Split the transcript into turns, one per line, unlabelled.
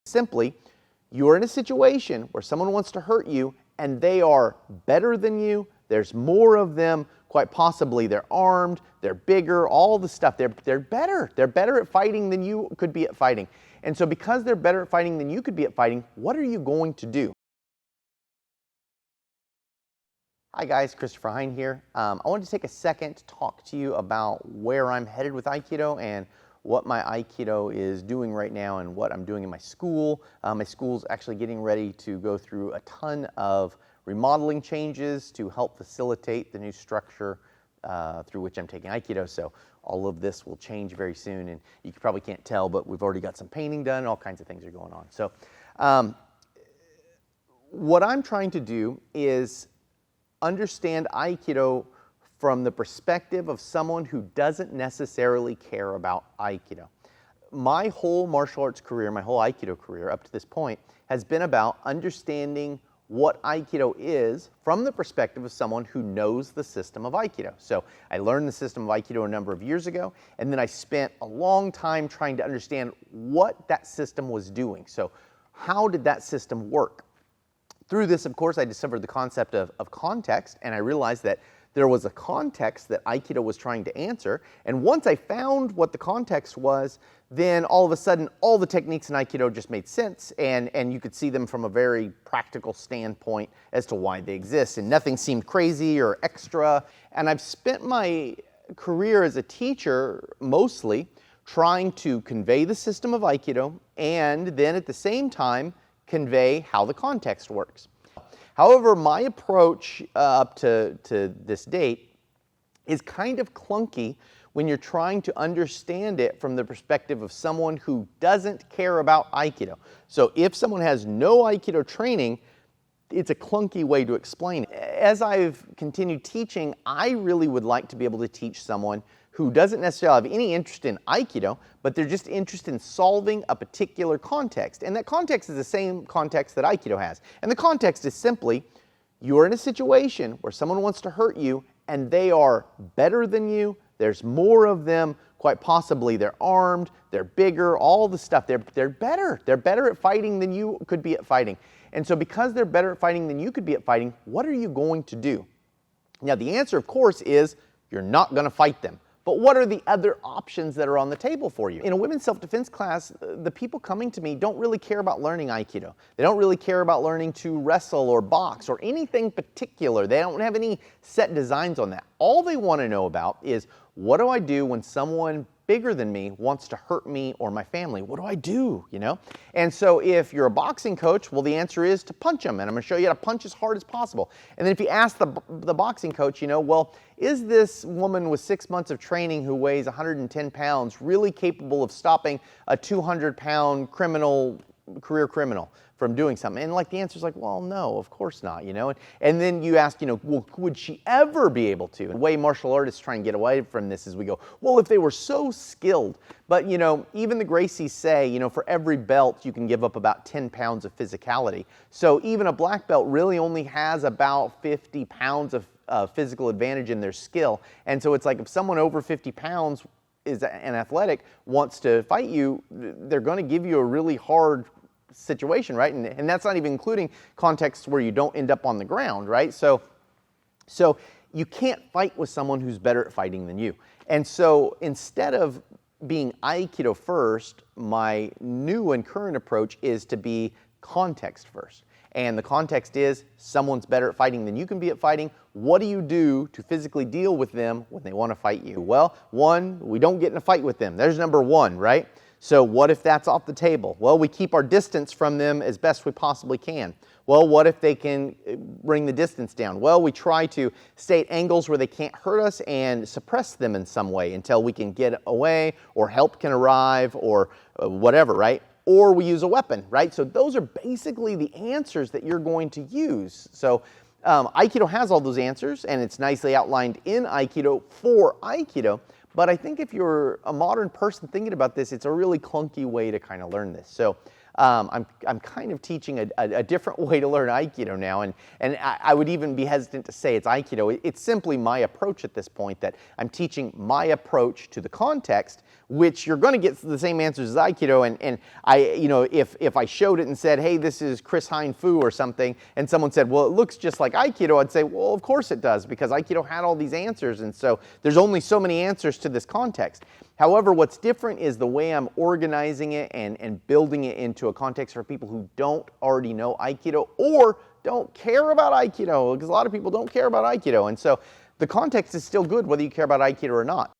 Simply, you're in a situation where someone wants to hurt you and they are better than you. There's more of them. Quite possibly they're armed, they're bigger, all the stuff. They're better. They're better at fighting than you could be at fighting. And so because they're better at fighting than you could be at fighting, what are you going to do? Hi guys, Christopher Hine here. I wanted to take a second to talk to you about where I'm headed with Aikido and what my Aikido is doing right now and what I'm doing in my school. My school's actually getting ready to go through a ton of remodeling changes to help facilitate the new structure through which I'm taking Aikido. So all of this will change very soon, and you probably can't tell, but we've already got some painting done, all kinds of things are going on. So what I'm trying to do is understand Aikido from the perspective of someone who doesn't necessarily care about Aikido. My whole martial arts career, my whole Aikido career up to this point has been about understanding what Aikido is from the perspective of someone who knows the system of Aikido. So I learned the system of Aikido a number of years ago, and then I spent a long time trying to understand what that system was doing. So how did that system work? Through this, of course, I discovered the concept of context, and I realized that there was a context that Aikido was trying to answer. And once I found what the context was, then all of a sudden, all the techniques in Aikido just made sense, and you could see them from a very practical standpoint as to why they exist. And nothing seemed crazy or extra. And I've spent my career as a teacher mostly trying to convey the system of Aikido and then at the same time convey how the context works. However, my approach up to this date is kind of clunky when you're trying to understand it from the perspective of someone who doesn't care about Aikido. So if someone has no Aikido training, it's a clunky way to explain it. As I've continued teaching, I really would like to be able to teach someone who doesn't necessarily have any interest in Aikido, but they're just interested in solving a particular context. And that context is the same context that Aikido has. And the context is simply, you're in a situation where someone wants to hurt you and they are better than you, there's more of them, quite possibly they're armed, they're bigger, all the stuff. They're better. They're better at fighting than you could be at fighting. And so because they're better at fighting than you could be at fighting, what are you going to do? Now the answer, of course, is you're not going to fight them. But what are the other options that are on the table for you? In a women's self-defense class, the people coming to me don't really care about learning Aikido. They don't really care about learning to wrestle or box or anything particular. They don't have any set designs on that. All they want to know about is, what do I do when someone bigger than me wants to hurt me or my family? What do I do, you know? And so if you're a boxing coach, well, the answer is to punch them, and I'm going to show you how to punch as hard as possible. And then if you ask the boxing coach, you know, well, is this woman with 6 months of training who weighs 110 pounds really capable of stopping a 200-pound career criminal from doing something? And like the answer is like, well, no, of course not, you know. And then you ask, you know, well, would she ever be able to? And the way martial artists try and get away from this is we go, well, if they were so skilled. But, you know, even the Gracies say, you know, for every belt you can give up about 10 pounds of physicality. So even a black belt really only has about 50 pounds of physical advantage in their skill. And so it's like if someone over 50 pounds is an athletic wants to fight you, they're going to give you a really hard situation, right? And that's not even including contexts where you don't end up on the ground, right? So you can't fight with someone who's better at fighting than you. And so instead of being Aikido first, my new and current approach is to be context first. And the context is, someone's better at fighting than you can be at fighting. What do you do to physically deal with them when they want to fight you? Well, one, we don't get in a fight with them. There's number one, right? So what if that's off the table? Well, we keep our distance from them as best we possibly can. Well, what if they can bring the distance down? Well, we try to stay at angles where they can't hurt us and suppress them in some way until we can get away or help can arrive or whatever, right? Or we use a weapon, right? So those are basically the answers that you're going to use. So Aikido has all those answers, and it's nicely outlined in Aikido for Aikido. But I think if you're a modern person thinking about this, it's a really clunky way to kind of learn this. So I'm kind of teaching a different way to learn Aikido now, and I would even be hesitant to say it's Aikido. It's simply my approach at this point, that I'm teaching my approach to the context, which you're going to get the same answers as Aikido. And I, if I showed it and said, hey, this is Chris Hein Fu or something, and someone said, well, it looks just like Aikido, I'd say, well, of course it does, because Aikido had all these answers, and so there's only so many answers to this context. However, what's different is the way I'm organizing it and building it into a context for people who don't already know Aikido or don't care about Aikido, because a lot of people don't care about Aikido. And so the context is still good whether you care about Aikido or not.